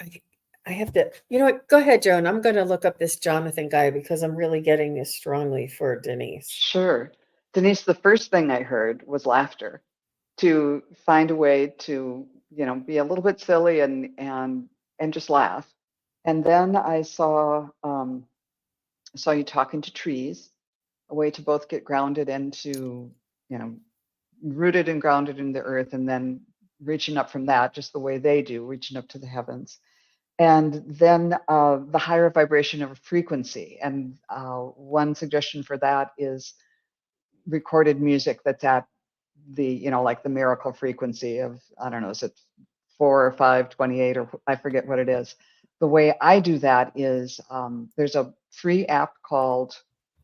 I, I have to, you know what? Go ahead, Joan. I'm going to look up this Jonathan guy because I'm really getting this strongly for Denise. Sure. Denise, the first thing I heard was laughter, to find a way to, be a little bit silly and just laugh. And then I saw you talking to trees, a way to both get grounded into, you know, rooted and grounded in the earth, and then reaching up from that, just the way they do, reaching up to the heavens. And then the higher vibration of frequency. And one suggestion for that is recorded music that's at the, like the miracle frequency of, I don't know, is it 4 or 528, or I forget what it is. The way I do that is there's a free app called,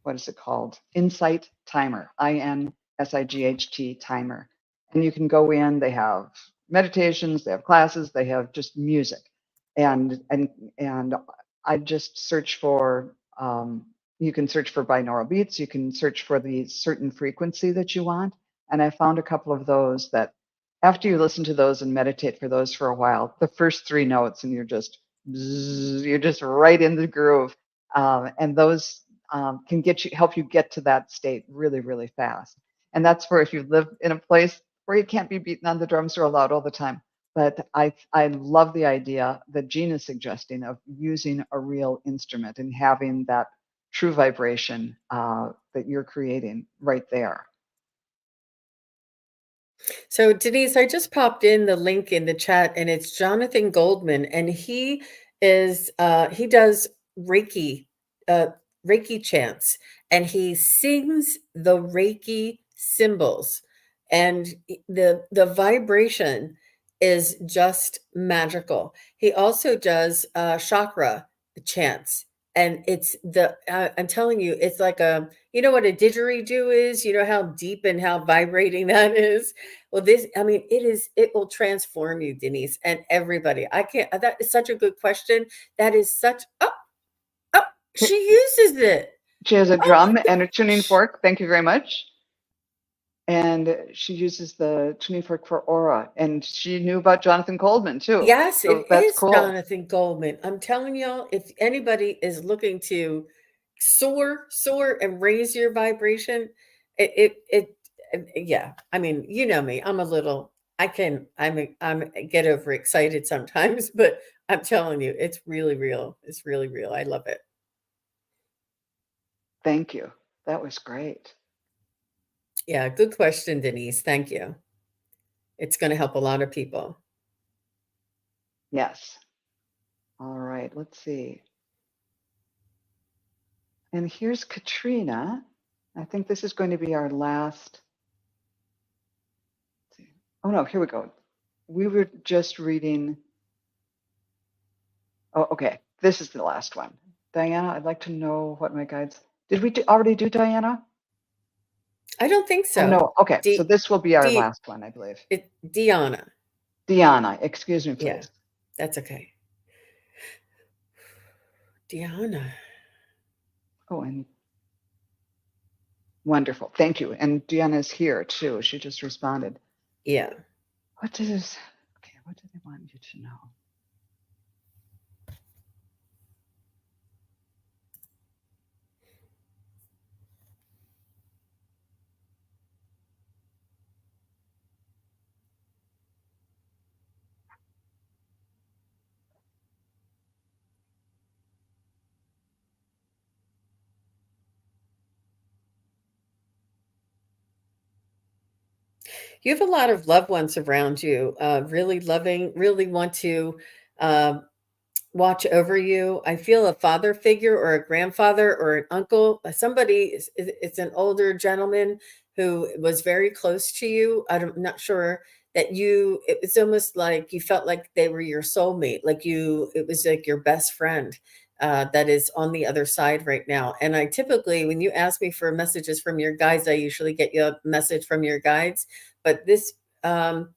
what is it called? Insight Timer, INSIGHT Timer. And you can go in, they have meditations, they have classes, they have just music. And I just search for you can search for binaural beats, you can search for the certain frequency that you want. And I found a couple of those that after you listen to those and meditate for those for a while, the first three notes and you're just right in the groove. And those can help you get to that state really, really fast. And that's for if you live in a place where you can't be beaten on the drums real loud all the time. But I love the idea that Jean is suggesting of using a real instrument and having that true vibration that you're creating right there. So, Denise, I just popped in the link in the chat, and it's Jonathan Goldman, and he does Reiki, uh, Reiki chants, and he sings the Reiki symbols, and the vibration is just magical. He also does chakra chants, and it's I'm telling you, it's like a, you know what a didgeridoo is? You know how deep and how vibrating that is? Well, this, I mean, it will transform you, Denise, and everybody. I can't, that is such a good question. That is such, oh, oh, she uses it. She has a Oh drum my and a tuning gosh. fork. Thank you very much. And she uses the tuning fork for aura. And she knew about Jonathan Coldman too. Yes, So it that's is cool. Jonathan Goldman. I'm telling y'all, if anybody is looking to soar, and raise your vibration, yeah. I mean, you know me. I'm a little. I'm get overexcited sometimes, but I'm telling you, it's really real. It's really real. I love it. Thank you. That was great. Yeah, good question, Denise. Thank you. It's going to help a lot of people. Yes. All right. Let's see. And here's Katrina. I think this is going to be our last. Oh no, here we go. We were just reading. Oh, okay. This is the last one. Diana, I'd like to know what my guides. Did we already do Diana? I don't think Oh so. no. Okay. So D this will be our D last one, I believe. Diana. Diana, excuse me, Yeah, please. that's okay. Diana. Oh, and wonderful. Thank you. And Diana's here too. She just responded. Yeah. What does, okay, what do they want you to know? You have a lot of loved ones around you, really loving, really want to uh, watch over you. I feel a father figure or a grandfather or an uncle, somebody, it's an older gentleman who was very close to you. I'm not sure that you, it's almost like you felt like they were your soulmate, like you, it was like your best friend. That is on the other side right now. And I typically, when you ask me for messages from your guides, I usually get you a message from your guides. But this um,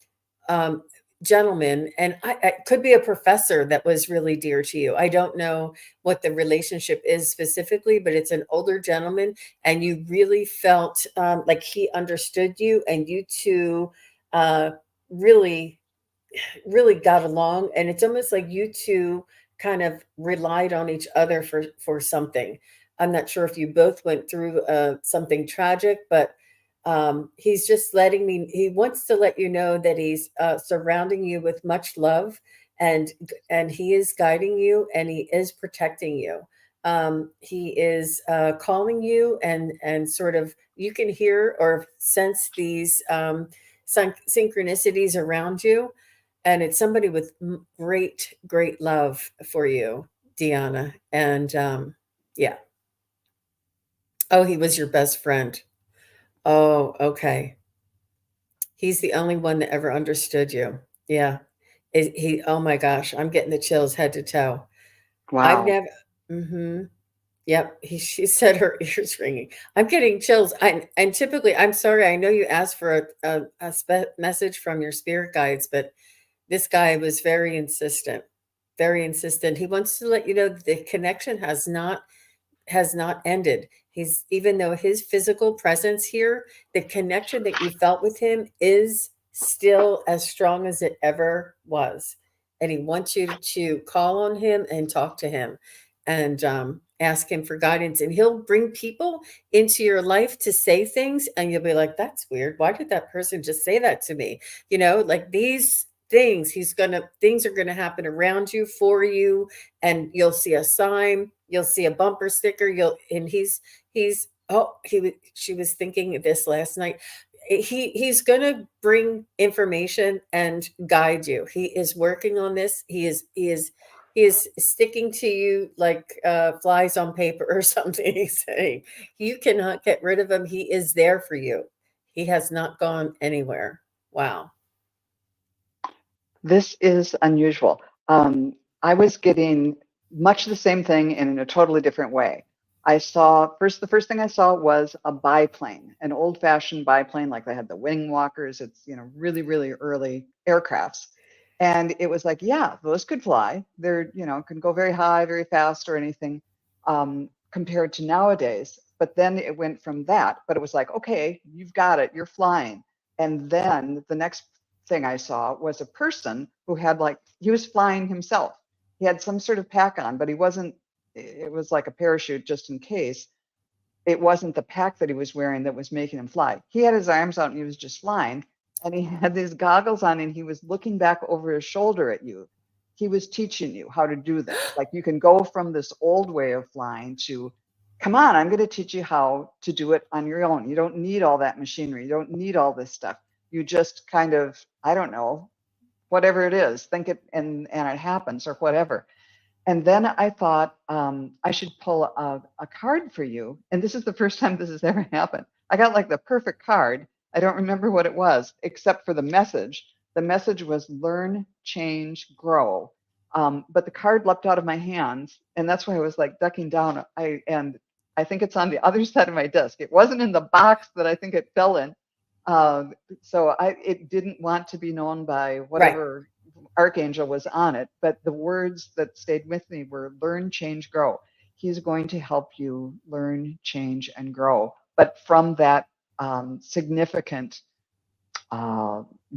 um, gentleman, and I could be a professor that was really dear to you. I don't know what the relationship is specifically, but it's an older gentleman, and you really felt like he understood you, and you two uh, really really got along, and it's almost like you two kind of relied on each other for something. I'm not sure if you both went through something tragic, but he's just letting me, he wants to let you know that he's surrounding you with much love, and he is guiding you, and he is protecting you. He is calling you, and sort of you can hear or sense these synchronicities around you, and it's somebody with great love for you, Deanna. And yeah. Oh, he was your best friend. Oh, okay. He's the only one that ever understood you. Yeah. He, oh my gosh, I'm getting the chills head to toe. I've Wow. never, mm-hmm. Yep. She said her ears ringing. I'm getting chills. And typically, I'm sorry, I know you asked for a message from your spirit guides, but this guy was very insistent, very insistent. He wants to let you know that the connection has not ended. He's, even though his physical presence here, the connection that you felt with him is still as strong as it ever was. And he wants you to call on him and talk to him, and ask him for guidance. And he'll bring people into your life to say things, and you'll be like, that's weird. Why did that person just say that to me? Like these things, things are going to happen around you, for you, and you'll see a sign, you'll see a bumper sticker, and he's oh, she was thinking this last night. He's going to bring information and guide you. He is working on this. He is sticking to you like flies on paper or something. He's saying you cannot get rid of him. He is there for you. He has not gone anywhere. Wow. This is unusual. I was getting much the same thing in a totally different way. I saw the first thing I saw was a biplane, an old fashioned biplane, like they had the wing walkers. It's, really, really early aircrafts. And it was like, yeah, those could fly. They're, can go very high, very fast or anything compared to nowadays. But then it went from that, but it was like, okay, you've got it, you're flying. And then the next thing I saw was a person who had he was flying himself. He had some sort of pack on, but it was like a parachute just in case. It wasn't the pack that he was wearing that was making him fly. He had his arms out and he was just flying. And he had these goggles on and he was looking back over his shoulder at you. He was teaching you how to do this. Like you can go from this old way of flying to, come on, I'm going to teach you how to do it on your own. You don't need all that machinery. You don't need all this stuff. You just kind of, I don't know, whatever it is, think it and it happens or whatever. And then I thought I should pull a card for you. And this is the first time this has ever happened. I got like the perfect card. I don't remember what it was, except for the message. The message was learn, change, grow. But the card leapt out of my hands. And that's why I was like ducking down. And I think it's on the other side of my desk. It wasn't in the box that I think it fell in. So it didn't want to be known by whatever archangel was on it, but the words that stayed with me were learn, change, grow. He's going to help you learn, change, and grow, but from that significant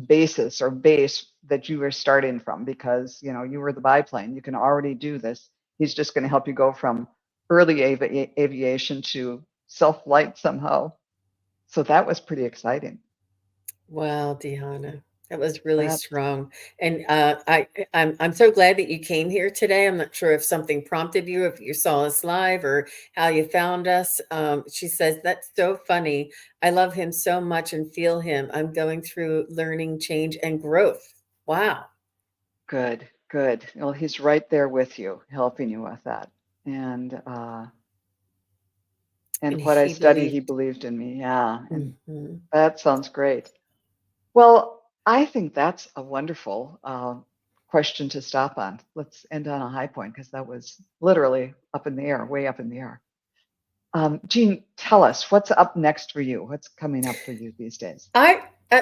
basis or base that you were starting from, because you were the biplane. You can already do this. He's just going to help you go from early aviation to self-flight somehow. So that was pretty exciting. Wow, Deanna, that was really That's strong. And I'm so glad that you came here today. I'm not sure if something prompted you, if you saw us live, or how you found us. She says that's so funny. I love him so much and feel him. I'm going through learning, change, and growth. Wow. good, good. Well, he's right there with you, helping you with that. And And what I he studied, he believed. believed in me. Yeah, and Mhm. that sounds great. Well, I think that's a wonderful question to stop on. Let's end on a high point because that was literally up in the air, way up in the air. Jean, tell us what's up next for you. What's coming up for you these days?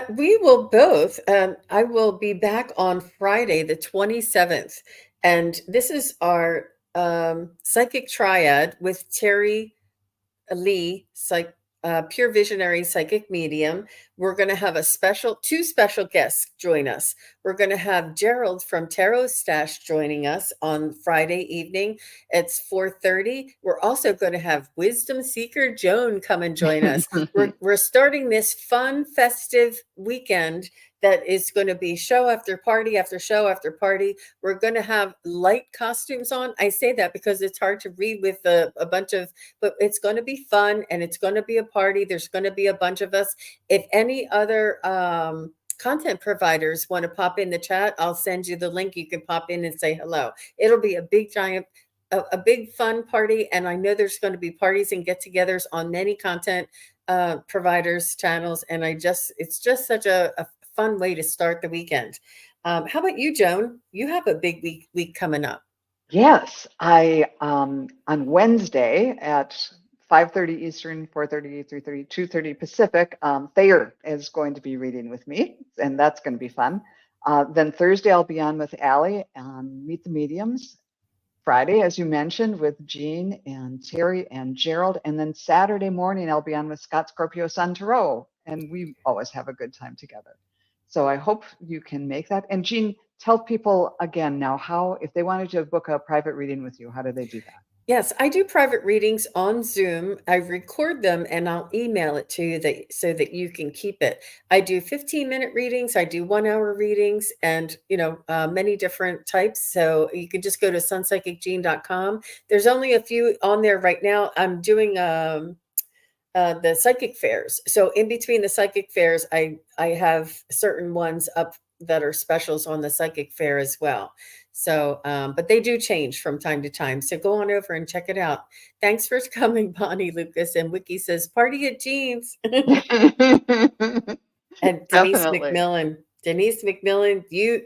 We will both. I will be back on Friday, the 27th, and this is our psychic triad with Terry Lee, pure visionary psychic medium. We're going to have two special guests join us. We're going to have Gerald from Tarot Stash joining us on Friday evening. It's 4:30. We're also going to have Wisdom Seeker Joan come and join us. We're starting this fun, festive weekend that is going to be show after party after show after party. We're going to have light costumes on. I say that because it's hard to read with a bunch of, but it's going to be fun and it's going to be a party. There's going to be a bunch of us. If any other content providers want to pop in the chat, I'll send you the link. You can pop in and say hello. It'll be a big giant, a big fun party. And I know there's going to be parties and get-togethers on many content providers channels. And it's just such a fun way to start the weekend. How about you, Joan? You have a big week coming up. Yes, I on Wednesday at 5:30 Eastern, 4:30, 3:30, 2:30 Pacific, Thayer is going to be reading with me, and that's going to be fun. Then Thursday I'll be on with Allie on Meet the Mediums. Friday, as you mentioned, with Jean and Terry and Gerald, and then Saturday morning I'll be on with Scott Scorpio Sun Tarot, and we always have a good time together. So I hope you can make that. And Jean, tell people again now how, if they wanted to book a private reading with you, how do they do that? Yes, I do private readings on Zoom. I record them and I'll email it to you so that you can keep it. I do 15-minute readings. I do 1 hour readings and, many different types. So you can just go to sunpsychicgene.com. There's only a few on there right now. I'm doing the psychic fairs. So in between the psychic fairs, I have certain ones up that are specials on the psychic fair as well. So, but they do change from time to time. So go on over and check it out. Thanks for coming, Bonnie Lucas. And Wiki says, party at Jeans. And Definitely. Denise McMillan, you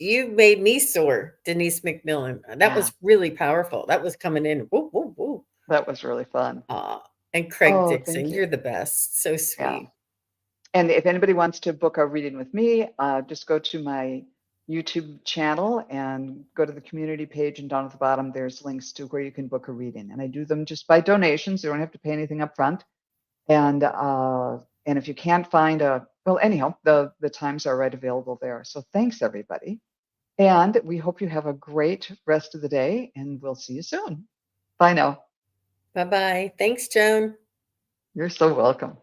you made me soar, Denise McMillan. That Yeah, was really powerful. That was coming in. Woo, woo, woo. that was really fun. And Craig Oh, thank Dixon, you. you're the best. So Yeah. sweet. And if anybody wants to book a reading with me, just go to my YouTube channel and go to the community page, and down at the bottom, there's links to where you can book a reading. And I do them just by donations. You don't have to pay anything up front. And if you can't find well, anyhow, the times are right available there. So thanks, everybody. And we hope you have a great rest of the day, and we'll see you soon. Bye now. Bye-bye. Thanks, Joan. You're so welcome.